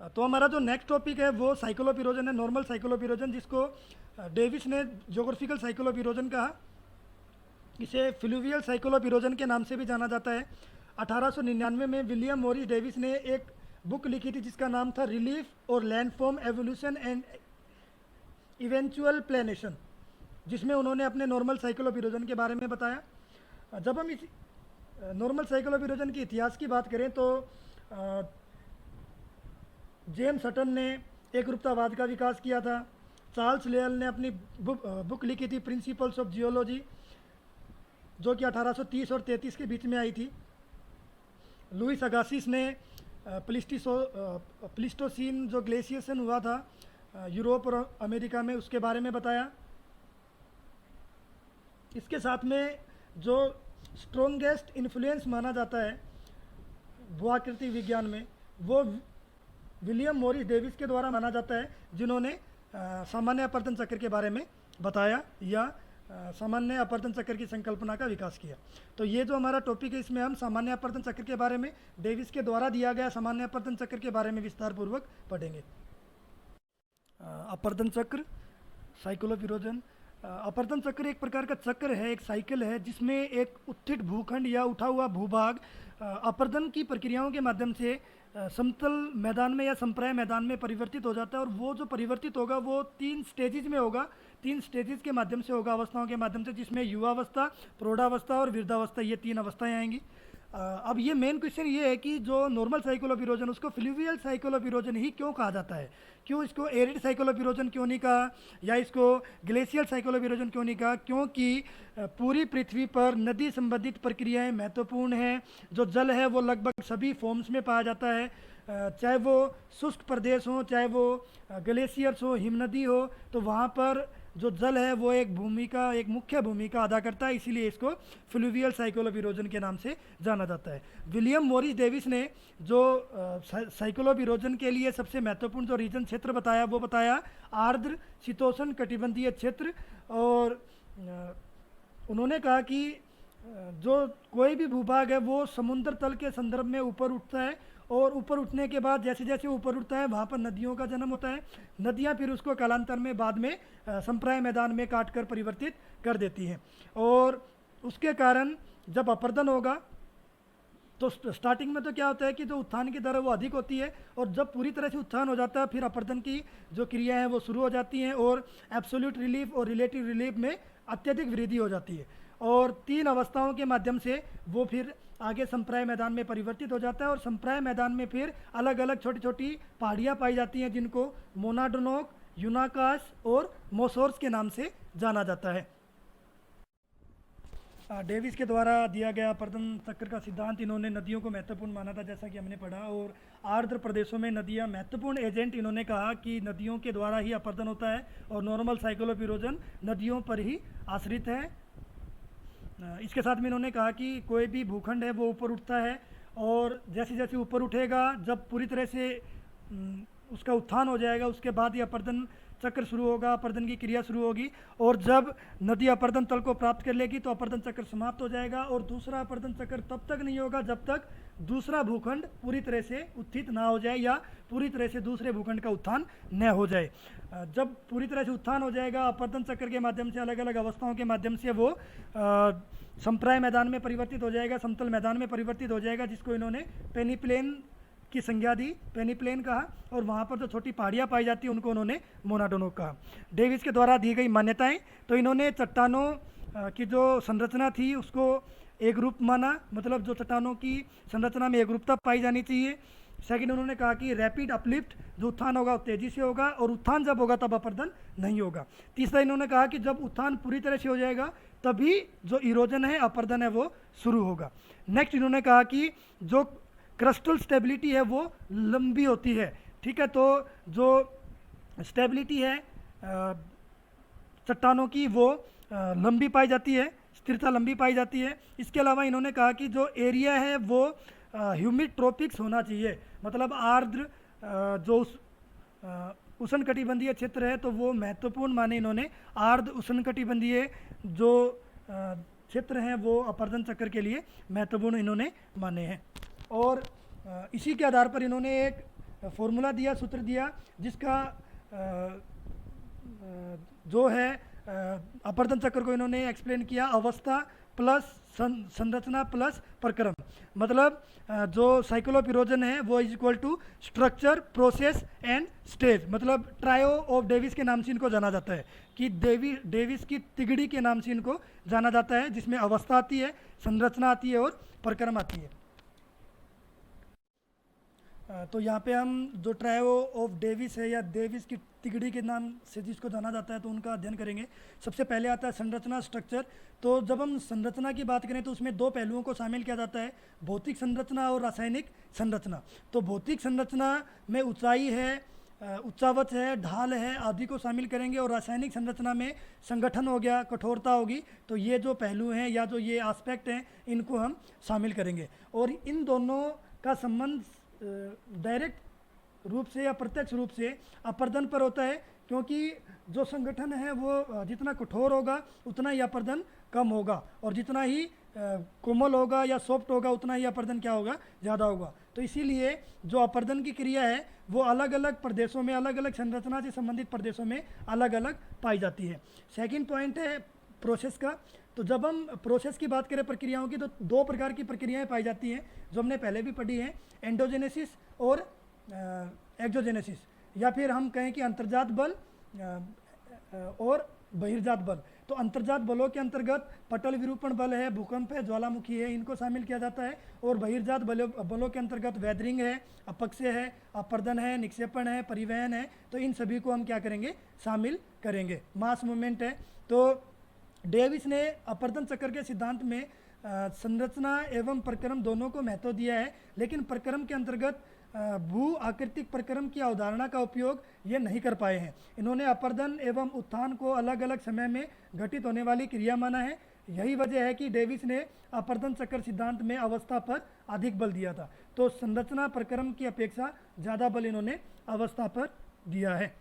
तो हमारा जो नेक्स्ट टॉपिक है वो साइक्लोप इरोजन है, नॉर्मल साइक्लोप इरोजन, जिसको डेविस ने जोग्राफिकल साइक्लोप इरोजन कहा। इसे फ्लूवियल साइक्लोप इरोजन के नाम से भी जाना जाता है। 1899 में विलियम मॉरिस डेविस ने एक बुक लिखी थी जिसका नाम था रिलीफ और landform evolution and eventual planation, जिसमें उन्होंने अपने नॉर्मल साइक्लोप इरोजन के बारे में बताया। जब हम इस नॉर्मल साइक्लोप इरोजन के इतिहास की बात करें तो जेम्स हटन ने एकरूपतावाद का विकास किया था। चार्ल्स लेयल ने अपनी बुक लिखी थी प्रिंसिपल्स ऑफ जियोलॉजी, जो कि 1830 और 33 के बीच में आई थी। लुइस अगासिस ने प्लिस्टोसीन जो ग्लेशिएशन हुआ था यूरोप और अमेरिका में, उसके बारे में बताया। इसके साथ में जो स्ट्रोंगेस्ट इन्फ्लुएंस माना जाता है भूआकृति विज्ञान में, वो विलियम मॉरिस डेविस के द्वारा माना जाता है, जिन्होंने सामान्य अपवर्तन चक्र के बारे में बताया या सामान्य अपवर्तन चक्र की संकल्पना का विकास किया। तो ये जो हमारा टॉपिक है, इसमें हम सामान्य अपवर्तन चक्र के बारे में, डेविस के द्वारा दिया गया सामान्य अपवर्तन चक्र के बारे में विस्तार पूर्वक पढ़ेंगे। अपवर्तन चक्र, साइक्लोप इरोजन। अपवर्तन चक्र एक प्रकार का चक्र है, एक साइकिल है, जिसमें एक उत्थित भूखंड या उठा हुआ भूभाग अपवर्तन की प्रक्रियाओं के माध्यम से समतल मैदान में या संप्राय मैदान में परिवर्तित हो जाता है। और वो जो परिवर्तित होगा वो 3 स्टेजेज में होगा, 3 स्टेजेस के माध्यम से होगा, अवस्थाओं के माध्यम से, जिसमें युवावस्था, प्रौढ़ावस्था और वृद्धावस्था, ये 3 अवस्थाएं आएंगी। अब ये मेन क्वेश्चन ये है कि जो नॉर्मल साइक्लोप इरोजन, उसको फ्लूवियल साइक्लोप इरोजन ही क्यों कहा जाता है? क्यों इसको एरिड साइक्लोप इरोजन क्यों नहीं कहा, या इसको ग्लेशियल साइक्लोप इरोजन क्यों नहीं कहा? क्योंकि पूरी पृथ्वी पर नदी संबंधित प्रक्रियाएं महत्वपूर्ण हैं। जो जल है वो लगभग सभी फॉर्म्स में पाया जाता है, चाहे वो शुष्क प्रदेश हो, चाहे वो ग्लेशियर्स हो, हिमनदी हो, तो वहाँ पर जो जल है वो एक मुख्य भूमिका अदा करता है, इसीलिए इसको फ्लूवियल साइक्लोप इरोजन के नाम से जाना जाता है। विलियम मॉरिस डेविस ने जो साइक्लोप इरोजन के लिए सबसे महत्वपूर्ण जो रीजन क्षेत्र बताया, वो बताया आर्द्र शीतोष्ण कटिबंधीय क्षेत्र। और उन्होंने कहा कि जो कोई भी भूभाग है वो समुद्र तल के संदर्भ में ऊपर उठता है, और ऊपर उठने के बाद जैसे जैसे ऊपर उठता है वहाँ पर नदियों का जन्म होता है। नदियाँ फिर उसको कालांतर में बाद में संप्राय मैदान में काट कर परिवर्तित कर देती हैं। और उसके कारण जब अपरदन होगा तो स्टार्टिंग में तो क्या होता है कि जो उत्थान की दर है वो अधिक होती है, और जब पूरी तरह से उत्थान हो जाता है फिर अपरदन की जो क्रिया है वो शुरू हो जाती हैं, और एब्सोल्यूट रिलीफ और रिलेटिव रिलीफ में अत्यधिक वृद्धि हो जाती है। और 3 अवस्थाओं के माध्यम से वो फिर आगे संप्राय मैदान में परिवर्तित हो जाता है। और संप्राय मैदान में फिर अलग अलग छोटी छोटी पहाड़ियाँ पाई जाती हैं, जिनको मोनाडोनोक, यूनाकास और मोसोर्स के नाम से जाना जाता है। डेविस के द्वारा दिया गया अपवर्तन चक्र का सिद्धांत, इन्होंने नदियों को महत्वपूर्ण माना था, जैसा कि हमने पढ़ा। और आर्द्र प्रदेशों में नदियाँ महत्वपूर्ण एजेंट, इन्होंने कहा कि नदियों के द्वारा ही अपवर्तन होता है, और नॉर्मल साइक्लोप इरोजन नदियों पर ही आश्रित है। इसके साथ में इन्होंने कहा कि कोई भी भूखंड है वो ऊपर उठता है, और जैसे जैसे ऊपर उठेगा, जब पूरी तरह से उसका उत्थान हो जाएगा, उसके बाद ही अपवर्तन चक्र शुरू होगा, अपवर्तन की क्रिया शुरू होगी। और जब नदी अपवर्तन तल को प्राप्त कर लेगी तो अपवर्तन चक्र समाप्त हो जाएगा, और दूसरा अपवर्तन चक्र तब तक नहीं होगा जब तक दूसरा भूखंड पूरी तरह से उत्थित ना हो जाए, या पूरी तरह से दूसरे भूखंड का उत्थान न हो जाए। जब पूरी तरह से उत्थान हो जाएगा, अपवर्तन चक्र के माध्यम से, अलग अलग अवस्थाओं के माध्यम से वो संप्राय मैदान में परिवर्तित हो जाएगा, समतल मैदान में परिवर्तित हो जाएगा, जिसको इन्होंने पेनीप्लेन की संज्ञा दी, पेनीप्लेन कहा। और वहाँ पर जो छोटी पहाड़ियाँ पाई जाती हैं उनको उन्होंने मोनाडोनोक कहा। डेविस के द्वारा दी गई मान्यताएं, तो इन्होंने चट्टानों की जो संरचना थी उसको एक रूप माना, मतलब जो चट्टानों की संरचना में एक रूपता पाई जानी चाहिए। सेकंड, उन्होंने कहा कि रैपिड अपलिफ्ट, जो उत्थान होगा वो तेजी से होगा, और उत्थान जब होगा तब अपवर्तन नहीं होगा। तीसरा, इन्होंने कहा कि जब उत्थान पूरी तरह से हो जाएगा तभी जो इरोजन है, अपवर्तन है, वो शुरू होगा। नेक्स्ट, इन्होंने कहा कि जो क्रिस्टल स्टेबिलिटी है वो लंबी होती है। ठीक है, तो जो स्टेबिलिटी है चट्टानों की वो लंबी पाई जाती है, स्थिरता लंबी पाई जाती है। इसके अलावा इन्होंने कहा कि जो एरिया है वो ह्यूमिड ट्रॉपिक्स होना चाहिए, मतलब आर्द्र जो उष्णकटिबंधीय क्षेत्र है तो वो महत्वपूर्ण माने इन्होंने। आर्द्र उष्णकटिबंधीय जो क्षेत्र हैं वो अपवर्तन चक्र के लिए महत्वपूर्ण इन्होंने माने हैं। और इसी के आधार पर इन्होंने एक फॉर्मूला दिया, सूत्र दिया, जिसका जो है अपरदन चक्र को इन्होंने एक्सप्लेन किया अवस्था प्लस संरचना प्लस प्रक्रम। मतलब जो साइकिल ऑफ इरोजन है वो is equal to structure, process and stage. मतलब ट्रायो ऑफ डेविस के नाम से इनको जाना जाता है, कि डेविस की तिगड़ी के नाम से इनको जाना जाता है, जिसमें अवस्था आती है, संरचना आती है और प्रक्रम आती है। तो यहाँ पे हम जो ट्रायो ऑफ डेविस है या डेविस की तिगड़ी के नाम से जिसको जाना जाता है, तो उनका अध्ययन करेंगे। सबसे पहले आता है संरचना, स्ट्रक्चर। तो जब हम संरचना की बात करें तो उसमें दो पहलुओं को शामिल किया जाता है, भौतिक संरचना और रासायनिक संरचना। तो भौतिक संरचना में ऊंचाई है, उच्चावच है, ढाल है आदि को शामिल करेंगे, और रासायनिक संरचना में संगठन हो गया, कठोरता होगी। तो ये जो पहलू हैं या जो ये एस्पेक्ट हैं, इनको हम शामिल करेंगे। और इन दोनों का संबंध डायरेक्ट रूप से या प्रत्यक्ष रूप से अपर्दन पर होता है, क्योंकि जो संगठन है वो जितना कठोर होगा उतना ही अपर्दन कम होगा, और जितना ही कोमल होगा या सॉफ्ट होगा उतना ही अपर्दन क्या होगा, ज़्यादा होगा। तो इसीलिए जो अपर्दन की क्रिया है वो अलग अलग प्रदेशों में, अलग अलग संरचना से संबंधित प्रदेशों में अलग अलग पाई जाती है। सेकंड पॉइंट है प्रोसेस का। तो जब हम प्रोसेस की बात करें प्रक्रियाओं की, तो दो प्रकार की प्रक्रियाएं पाई जाती हैं जो हमने पहले भी पढ़ी हैं, एंडोजेनेसिस और एक्सोजेनेसिस, या फिर हम कहें कि अंतर्जात बल और बहिर्जात बल। तो अंतर्जात बलों के अंतर्गत पटल विरूपण बल है, भूकंप है, ज्वालामुखी है, इनको शामिल किया जाता है। और बहिर्जात बलों के अंतर्गत वेदरिंग है, अपक्षय है, अपर्दन है, निक्षेपण है, परिवहन है। तो इन सभी को हम क्या करेंगे, शामिल करेंगे। मास मूवमेंट है। तो डेविस ने अपर्दन चक्र के सिद्धांत में संरचना एवं प्रक्रम दोनों को महत्व दिया है, लेकिन प्रक्रम के अंतर्गत भू आकृतिक प्रक्रम की अवधारणा का उपयोग ये नहीं कर पाए हैं। इन्होंने अपर्दन एवं उत्थान को अलग अलग समय में घटित होने वाली क्रिया माना है। यही वजह है कि डेविस ने अपर्दन चक्र सिद्धांत में अवस्था पर अधिक बल दिया था। तो संरचना प्रक्रम की अपेक्षा ज़्यादा बल इन्होंने अवस्था पर दिया है।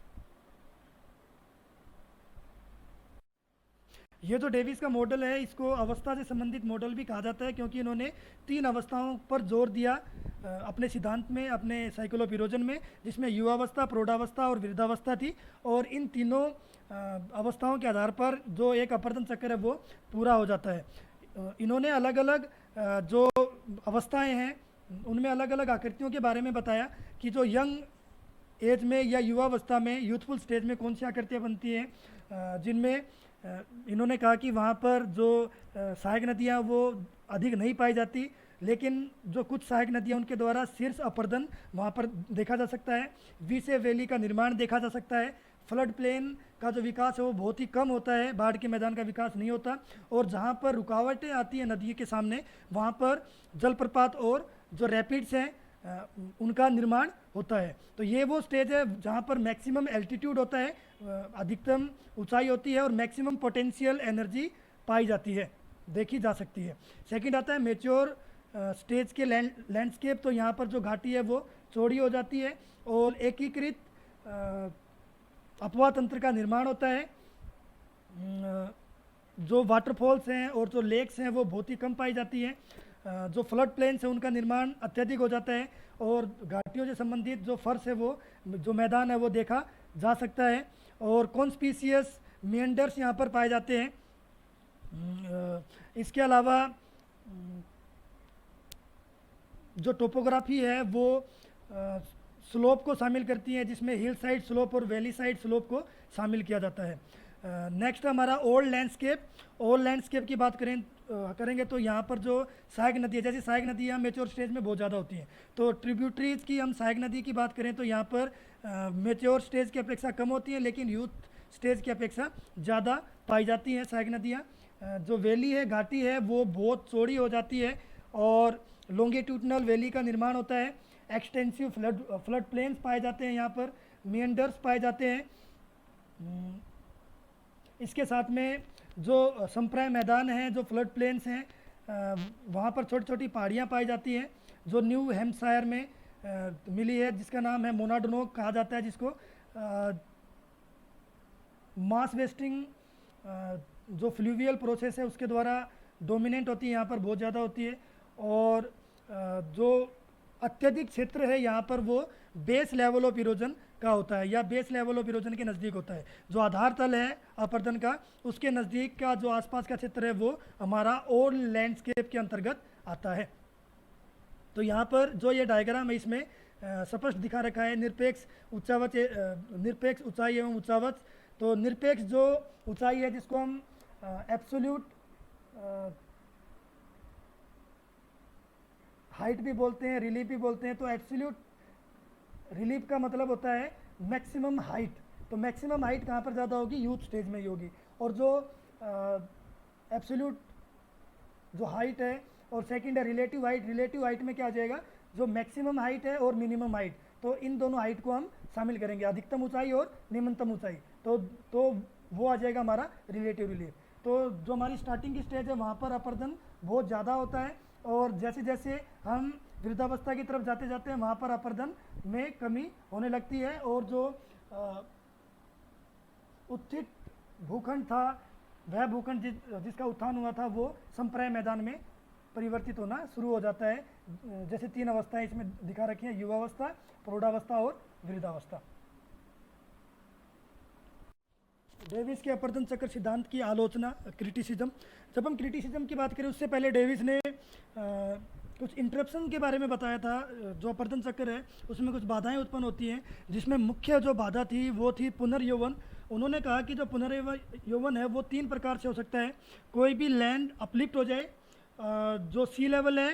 ये जो डेविस का मॉडल है, इसको अवस्था से संबंधित मॉडल भी कहा जाता है, क्योंकि इन्होंने तीन अवस्थाओं पर जोर दिया अपने सिद्धांत में, अपने साइकिल ऑफ इरोजन में, जिसमें युवावस्था, प्रौढ़ावस्था और वृद्धावस्था थी। और इन तीनों अवस्थाओं के आधार पर जो एक अपर्दन चक्र है वो पूरा हो जाता है। इन्होंने अलग अलग जो अवस्थाएं हैं उनमें अलग अलग आकृतियों के बारे में बताया, कि जो यंग एज में या युवावस्था में, यूथफुल स्टेज में कौन सी आकृतियाँ बनती हैं, जिनमें इन्होंने कहा कि वहाँ पर जो सहायक नदियाँ वो अधिक नहीं पाई जाती, लेकिन जो कुछ सहायक नदियाँ उनके द्वारा शीर्ष अपर्दन वहाँ पर देखा जा सकता है। वीसे वैली का निर्माण देखा जा सकता है। फ्लड प्लेन का जो विकास है वो बहुत ही कम होता है, बाढ़ के मैदान का विकास नहीं होता। और जहाँ पर रुकावटें आती हैं नदी के सामने, वहाँ पर जलप्रपात और जो रैपिड्स हैं उनका निर्माण होता है। तो ये वो स्टेज है जहाँ पर मैक्सिमम एल्टीट्यूड होता है, अधिकतम ऊंचाई होती है, और मैक्सिमम पोटेंशियल एनर्जी पाई जाती है, देखी जा सकती है। सेकंड आता है मेच्योर स्टेज के लैंडस्केप। तो यहाँ पर जो घाटी है वो चौड़ी हो जाती है और एकीकृत अपवाह तंत्र का निर्माण होता है। जो वाटरफॉल्स हैं और जो लेक्स हैं वो बहुत ही कम पाई जाती हैं। जो फ्लड प्लेन्स है उनका निर्माण अत्यधिक हो जाता है, और घाटियों से संबंधित जो फर्श है वो, जो मैदान है वो देखा जा सकता है। और कॉन्स्पीशियस मेंडर्स यहाँ पर पाए जाते हैं। इसके अलावा जो टोपोग्राफी है वो स्लोप को शामिल करती है, जिसमें हिल साइड स्लोप और वैली साइड स्लोप को शामिल किया जाता है। नेक्स्ट हमारा ओल्ड लैंडस्केप। ओल्ड लैंडस्केप की बात करेंगे तो यहाँ पर जो सहायक नदी है, जैसे सहायक नदियाँ मेच्योर स्टेज में बहुत ज़्यादा होती हैं, तो ट्रिब्यूटरीज की हम सहायक नदी की बात करें तो यहाँ पर मेच्योर स्टेज की अपेक्षा कम होती है, लेकिन यूथ स्टेज की अपेक्षा ज़्यादा पाई जाती हैं सहायक नदियाँ। जो वैली है, घाटी है, वो बहुत चौड़ी हो जाती है और लॉन्गिट्यूडनल वैली का निर्माण होता है। एक्सटेंसिव फ्लड प्लेन्स पाए जाते हैं, यहाँ पर मेंडर्स पाए जाते हैं। इसके साथ में जो संप्राय मैदान हैं, जो फ्लड प्लेन्स हैं, वहाँ पर छोटी छोटी पहाड़ियाँ पाई जाती हैं, जो न्यू हैम्पशायर में मिली है, जिसका नाम है मोनाडोनोक कहा जाता है, जिसको मास वेस्टिंग जो फ्लूवियल प्रोसेस है उसके द्वारा डोमिनेंट होती है, यहाँ पर बहुत ज़्यादा होती है। और जो अत्यधिक क्षेत्र है यहाँ पर वो बेस लेवल ऑफ इरोजन का होता है या बेस लेवल ऑफ इरोजन के नज़दीक होता है। जो आधार तल है अपर्दन का, उसके नज़दीक का जो आसपास का क्षेत्र है वो हमारा ओल्ड लैंडस्केप के अंतर्गत आता है। तो यहाँ पर जो ये डायग्राम है इसमें स्पष्ट दिखा रखा है निरपेक्ष ऊंचाई एवं ऊंचावच। तो निरपेक्ष जो ऊंचाई है जिसको हम एब्सोल्यूट हाइट भी बोलते हैं, रिलीफ भी बोलते हैं। तो एब्सोल्यूट रिलीफ का मतलब होता है मैक्सिमम हाइट। तो मैक्सिमम हाइट कहाँ पर ज़्यादा होगी? यूथ स्टेज में ही होगी। और जो एब्सोल्यूट जो हाइट है और सेकंड है रिलेटिव हाइट में क्या आ जाएगा? जो मैक्सिमम हाइट है और मिनिमम हाइट, तो इन दोनों हाइट को हम शामिल करेंगे, अधिकतम ऊंचाई और निम्नतम ऊंचाई। तो वो आ जाएगा हमारा रिलेटिव रिलीफ। तो जो हमारी स्टार्टिंग की स्टेज है वहाँ पर अपर्दन बहुत ज़्यादा होता है, और जैसे जैसे हम वृद्धावस्था की तरफ जाते जाते हैं वहाँ पर अपर्दन में कमी होने लगती है। और जो उत्थित भूखंड था, वह भूखंड जिसका उत्थान हुआ था वो संप्राय मैदान में परिवर्तित होना शुरू हो जाता है। जैसे 3 अवस्थाएं इसमें दिखा रखी हैं, युवावस्था, प्रौढ़ावस्था और वृद्धावस्था। डेविस के अपर्दन चक्र सिद्धांत की आलोचना, क्रिटिसिज्म। जब हम क्रिटिसिज्म की बात करें उससे पहले डेविस ने कुछ इंटरप्शन के बारे में बताया था। जो अपर्दन चक्र है उसमें कुछ बाधाएं उत्पन्न होती हैं, जिसमें मुख्य जो बाधा थी वो थी पुनर्यौवन। उन्होंने कहा कि जो पुनर्यौवन है वो 3 प्रकार से हो सकता है। कोई भी लैंड अपलिफ्ट हो जाए, जो सी लेवल है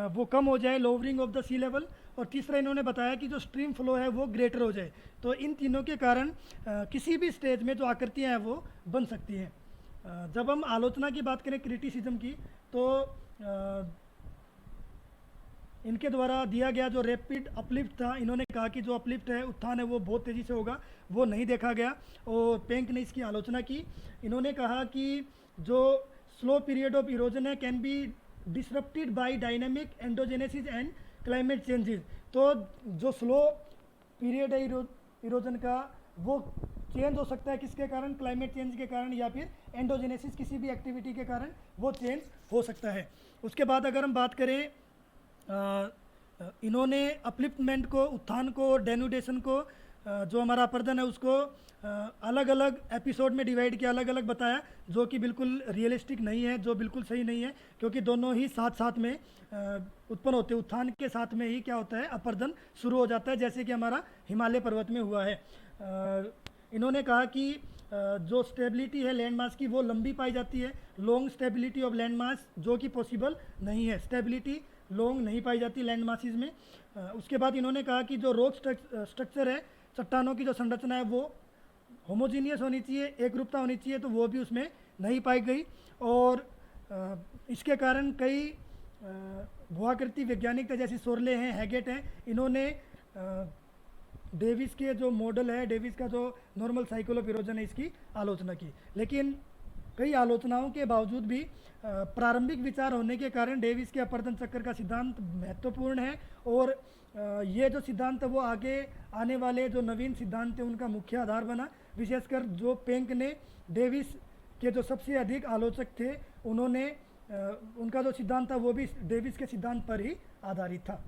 वो कम हो जाए, lowering of the sea level, और तीसरा इन्होंने बताया कि जो स्ट्रीम फ्लो है वो ग्रेटर हो जाए। तो इन तीनों के कारण किसी भी स्टेज में जो आकृतियाँ हैं वो बन सकती हैं। जब हम आलोचना की बात करें क्रिटिसिज्म की, तो इनके द्वारा दिया गया जो रैपिड अपलिफ्ट था, इन्होंने कहा कि जो अपलिफ्ट है, उत्थान है, वो बहुत तेज़ी से होगा, वो नहीं देखा गया, और पेंक ने इसकी आलोचना की। इन्होंने कहा कि जो स्लो पीरियड ऑफ इरोजन है can be disrupted by dynamic endogenesis and climate changes. तो जो स्लो पीरियड है इरोजन का, वो चेंज हो सकता है किसके कारण? क्लाइमेट चेंज के कारण, या फिर एंडोजेनेसिस किसी भी एक्टिविटी के कारण वो चेंज हो सकता है। उसके बाद अगर हम बात करें, इन्होंने अपलिफ्टमेंट को, उत्थान को, डेनुडेशन को, जो हमारा अपर्दन है उसको अलग अलग एपिसोड में डिवाइड किया, अलग अलग बताया, जो कि बिल्कुल रियलिस्टिक नहीं है, जो बिल्कुल सही नहीं है, क्योंकि दोनों ही साथ साथ में उत्पन्न होते हैं। उत्थान के साथ में ही क्या होता है? अपर्दन शुरू हो जाता है, जैसे कि हमारा हिमालय पर्वत में हुआ है। इन्होंने कहा कि जो स्टेबिलिटी है लैंड मास की वो लंबी पाई जाती है, long stability of land mass जो कि पॉसिबल नहीं है। स्टेबिलिटी लॉन्ग नहीं पाई जाती लैंड मासिस में। उसके बाद इन्होंने कहा कि जो रॉक स्ट्रक्चर है, चट्टानों की जो संरचना है वो होमोजीनियस होनी चाहिए, एक रूपता होनी चाहिए, तो वो भी उसमें नहीं पाई गई। और इसके कारण कई भूआकृति वैज्ञानिक थे, जैसे सोरले हैं, हैगेट हैं, इन्होंने डेविस के जो मॉडल है, डेविस का जो नॉर्मल साइकिल ऑफ इरोजन है, इसकी आलोचना की। लेकिन कई आलोचनाओं के बावजूद भी प्रारंभिक विचार होने के कारण डेविस के अपर्दन चक्र का सिद्धांत महत्वपूर्ण है। और ये जो सिद्धांत है वो आगे आने वाले जो नवीन सिद्धांत है उनका मुख्य आधार बना। विशेषकर जो पेंक ने, डेविस के जो सबसे अधिक आलोचक थे, उन्होंने उनका जो सिद्धांत था वो भी डेविस के सिद्धांत पर ही आधारित था।